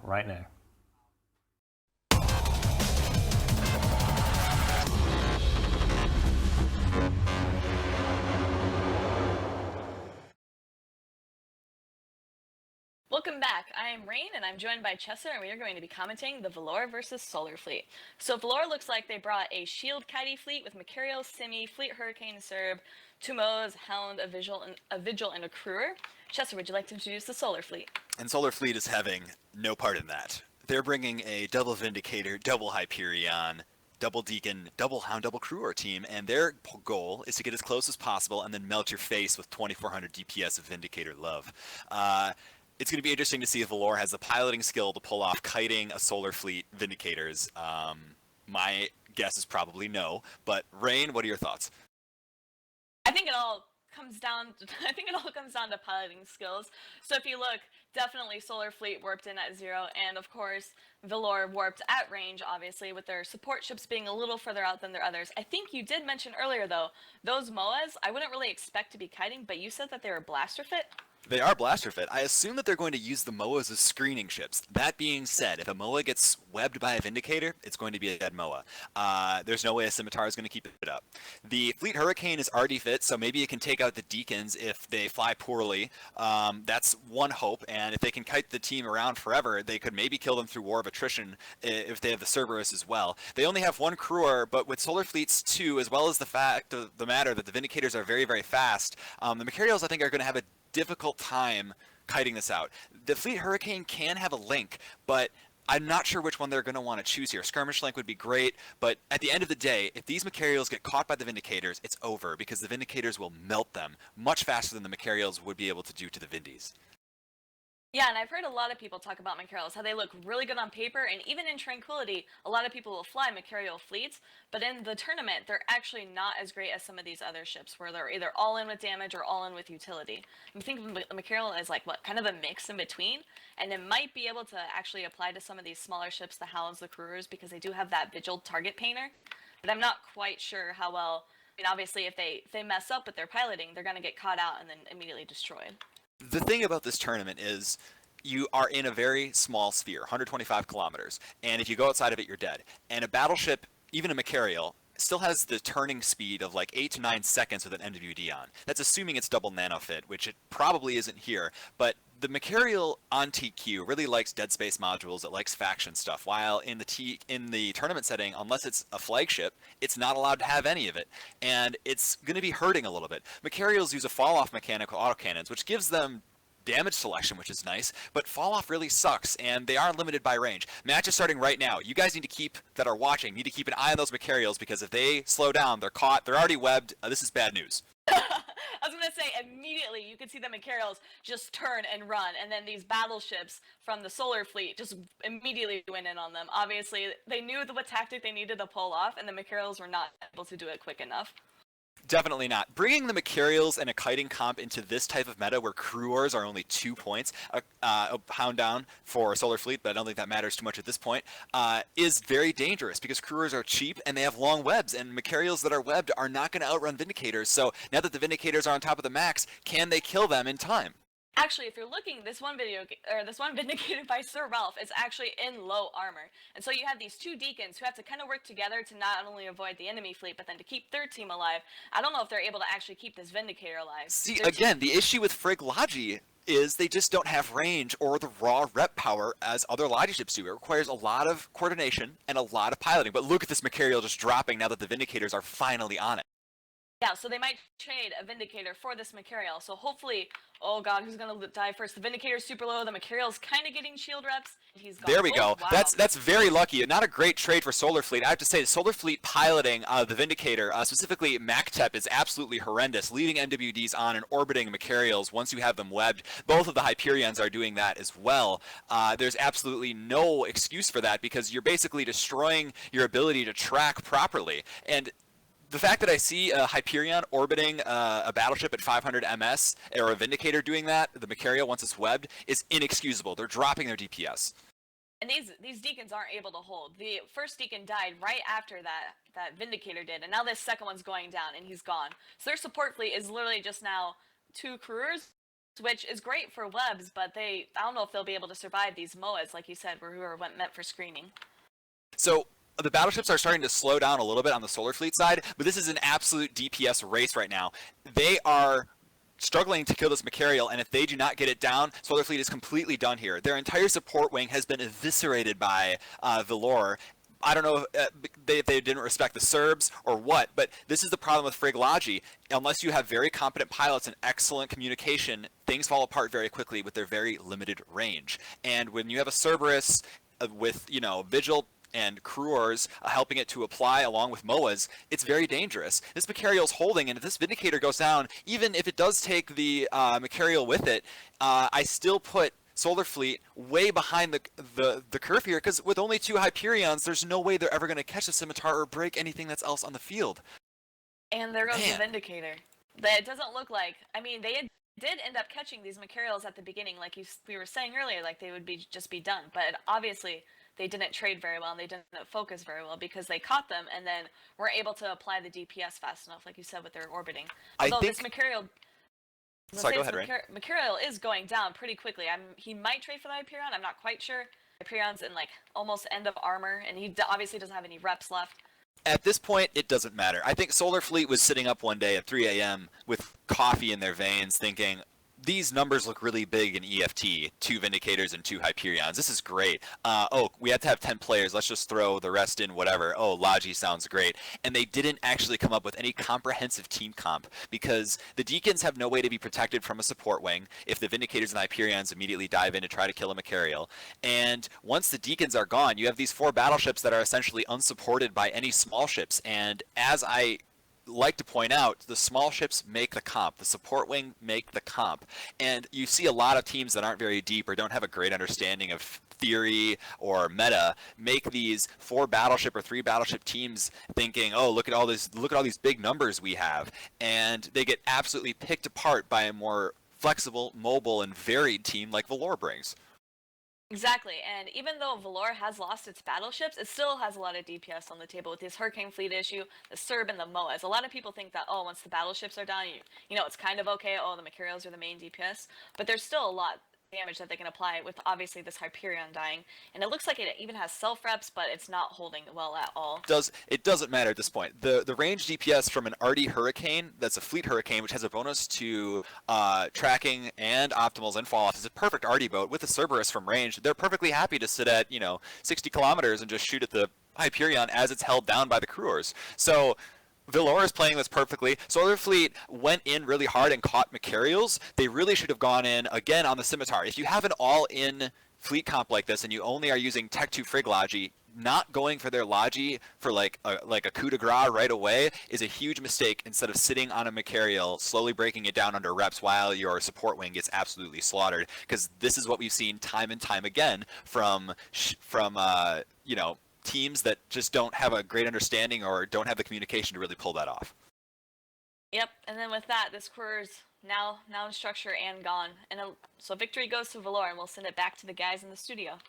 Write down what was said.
right now. Welcome back. I am Rain, and I'm joined by Chesser, and we are going to be commenting the Villore versus Solar Fleet. So Villore looks like they brought a Shield Kitey fleet with Macario, Simi, Fleet Hurricane, Serb, two Moas, Hound, a Vigil, and a Crewer. Chesser, would you like to introduce the Solar Fleet? And Solar Fleet is having no part in that. They're bringing a double Vindicator, double Hyperion, double Deacon, double Hound, double Crewer team, and their goal is to get as close as possible and then melt your face with 2400 DPS of Vindicator love. It's going to be interesting to see if Villore has the piloting skill to pull off kiting a Solar Fleet Vindicators. My guess is probably no, but Rain, what are your thoughts? I think it all comes down to piloting skills. So if you look, definitely Solar Fleet warped in at 0, and of course Villore warped at range, obviously, with their support ships being a little further out than their others. I think you did mention earlier, though, those MOAs, I wouldn't really expect to be kiting, but you said that they were blaster fit? They are blaster fit. I assume that they're going to use the MOAs as screening ships. That being said, if a MOA gets webbed by a Vindicator, it's going to be a dead MOA. There's no way a Scimitar is going to keep it up. The Fleet Hurricane is RD fit, so maybe it can take out the Deacons if they fly poorly. That's one hope, and if they can kite the team around forever, they could maybe kill them through War of Attrition if they have the Cerberus as well. They only have one crewer, but with Solar Fleets 2, as well as the fact of the matter that the Vindicators are very, very fast, the Macarials, I think, are going to have a difficult time kiting this out. The Fleet Hurricane can have a link, but I'm not sure which one they're going to want to choose here. Skirmish link would be great, but at the end of the day, if these Macarials get caught by the Vindicators, it's over, because the Vindicators will melt them much faster than the Macarials would be able to do to the Vindies. Yeah, and I've heard a lot of people talk about Macarials, how they look really good on paper, and even in Tranquility, a lot of people will fly Macarial fleets, but in the tournament, they're actually not as great as some of these other ships, where they're either all in with damage or all in with utility. You think of the Macarial as like, what, kind of a mix in between, and it might be able to actually apply to some of these smaller ships, the Hounds, the Crewers, because they do have that Vigil target painter, but I'm not quite sure how well. I mean, obviously, if they mess up with their piloting, they're going to get caught out and then immediately destroyed. The thing about this tournament is you are in a very small sphere, 125 kilometers, and if you go outside of it, you're dead. And a battleship, even a Macarial, still has the turning speed of like 8 to 9 seconds with an MWD on. That's assuming it's double nanofit, which it probably isn't here, but the Macarial on TQ really likes dead space modules, it likes faction stuff, while in the tournament setting, unless it's a flagship, it's not allowed to have any of it, and it's going to be hurting a little bit. Macarials use a fall-off mechanic with autocannons, which gives them damage selection, which is nice, but fall off really sucks, and they are limited by range. Match is starting right now. You guys that are watching, need to keep an eye on those Macarials, because if they slow down, they're caught, they're already webbed. This is bad news. I was going to say, immediately you could see the Macarials just turn and run, and then these battleships from the Solar Fleet just immediately went in on them. Obviously, they knew what tactic they needed to pull off, and the Macarials were not able to do it quick enough. Definitely not. Bringing the Macarials and a kiting comp into this type of meta where Crewers are only 2 points, a Hound down for Solar Fleet, but I don't think that matters too much at this point, is very dangerous, because Crewers are cheap and they have long webs, and Macarials that are webbed are not going to outrun Vindicators. So now that the Vindicators are on top of the max, can they kill them in time? Actually, if you're looking, this one Vindicated by Sir Ralph is actually in low armor. And so you have these two Deacons who have to kind of work together to not only avoid the enemy fleet, but then to keep their team alive. I don't know if they're able to actually keep this Vindicator alive. See, again, the issue with Frigg Logi is they just don't have range or the raw rep power as other Logi ships do. It requires a lot of coordination and a lot of piloting. But look at this Macarial just dropping now that the Vindicators are finally on it. Yeah, so they might trade a Vindicator for this Macarial. So hopefully, oh god, who's gonna die first? The Vindicator's super low, the Macarial's kind of getting shield reps. He's gone. There we go. Wow. That's very lucky. Not a great trade for Solar Fleet. I have to say, the Solar Fleet piloting the Vindicator, specifically MacTep, is absolutely horrendous. Leaving MWDs on and orbiting Macarials once you have them webbed. Both of the Hyperions are doing that as well. There's absolutely no excuse for that, because you're basically destroying your ability to track properly. And the fact that I see a Hyperion orbiting a battleship at 500 MS, or a Vindicator doing that, the Macarial once it's webbed, is inexcusable. They're dropping their DPS. And these Deacons aren't able to hold. The first Deacon died right after that Vindicator did, and now this second one's going down, and he's gone. So their support fleet is literally just now 2 Crewers which is great for webs, but I don't know if they'll be able to survive these MOAs, like you said, who are meant for screening. So the battleships are starting to slow down a little bit on the Solar Fleet side, but this is an absolute DPS race right now. They are struggling to kill this Macarial, and if they do not get it down, Solar Fleet is completely done here. Their entire support wing has been eviscerated by Villore. I don't know if they didn't respect the Serbs or what, but this is the problem with Frigology. Unless you have very competent pilots and excellent communication, things fall apart very quickly with their very limited range. And when you have a Cerberus with, Vigil and Cruors helping it to apply along with MOAs, it's very dangerous. This Macarial's holding, and if this Vindicator goes down, even if it does take the Macarial with it, I still put Solar Fleet way behind the curve here, because with only 2 Hyperions, there's no way they're ever going to catch the Scimitar or break anything that's else on the field. And there goes the Vindicator. That doesn't look like... I mean, they did end up catching these Macarials at the beginning, like we were saying earlier, like they would just be done. But obviously, they didn't trade very well, and they didn't focus very well, because they caught them and then were able to apply the DPS fast enough, like you said, with their orbiting. Although this Macarial... Sorry, go ahead, Rain. Macarial is going down pretty quickly. He might trade for the Hyperion. I'm not quite sure. Hyperion's in like almost end of armor, and he obviously doesn't have any reps left. At this point, it doesn't matter. I think Solar Fleet was sitting up one day at 3 a.m. with coffee in their veins thinking, these numbers look really big in EFT, 2 Vindicators and 2 Hyperions. This is great. We have to have 10 players. Let's just throw the rest in whatever. Oh, Logi sounds great. And they didn't actually come up with any comprehensive team comp, because the Deacons have no way to be protected from a support wing if the Vindicators and Hyperions immediately dive in to try to kill a Macarial. And once the Deacons are gone, you have these 4 battleships that are essentially unsupported by any small ships. And as I like to point out, the small ships make the comp. The support wing make the comp. And you see a lot of teams that aren't very deep or don't have a great understanding of theory or meta make these 4 battleship or 3 battleship teams thinking, oh, look at all these big numbers we have. And they get absolutely picked apart by a more flexible, mobile, and varied team like Villore brings. Exactly, and even though Villore has lost its battleships, it still has a lot of DPS on the table with this Hurricane Fleet issue, the Serb, and the MOAs. A lot of people think that, oh, once the battleships are down, it's kind of okay, oh, the Macarials are the main DPS, but there's still a lot of damage that they can apply with, obviously, this Hyperion dying. And it looks like it even has self-reps, but it's not holding well at all. It doesn't matter at this point. The range DPS from an RD Hurricane, that's a Fleet Hurricane, which has a bonus to tracking and optimals and fall-off, is a perfect RD boat with a Cerberus from range. They're perfectly happy to sit at, 60 kilometers and just shoot at the Hyperion as it's held down by the Cruors. So Villore is playing this perfectly. Solar Fleet went in really hard and caught Macarials. They really should have gone in, again, on the Scimitar. If you have an all-in fleet comp like this and you only are using Tech 2 Frigology, not going for their Logi for like a coup de grace right away is a huge mistake, instead of sitting on a Macarial, slowly breaking it down under reps while your support wing gets absolutely slaughtered. Because this is what we've seen time and time again from teams that just don't have a great understanding or don't have the communication to really pull that off. Yep, and then with that, this Courier's now in structure and gone. And so victory goes to Villore, and we'll send it back to the guys in the studio.